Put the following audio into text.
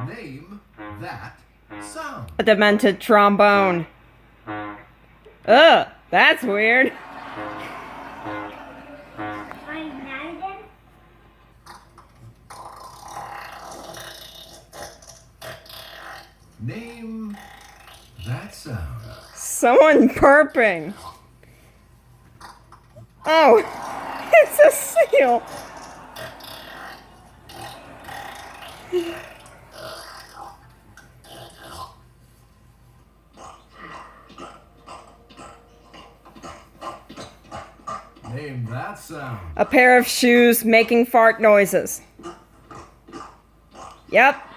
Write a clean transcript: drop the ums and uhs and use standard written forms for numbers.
Name that sound. A demented trombone. Ugh, that's weird. Name that sound. Someone burping. Oh, it's a seal. Name that sound. A pair of shoes making fart noises. Yep,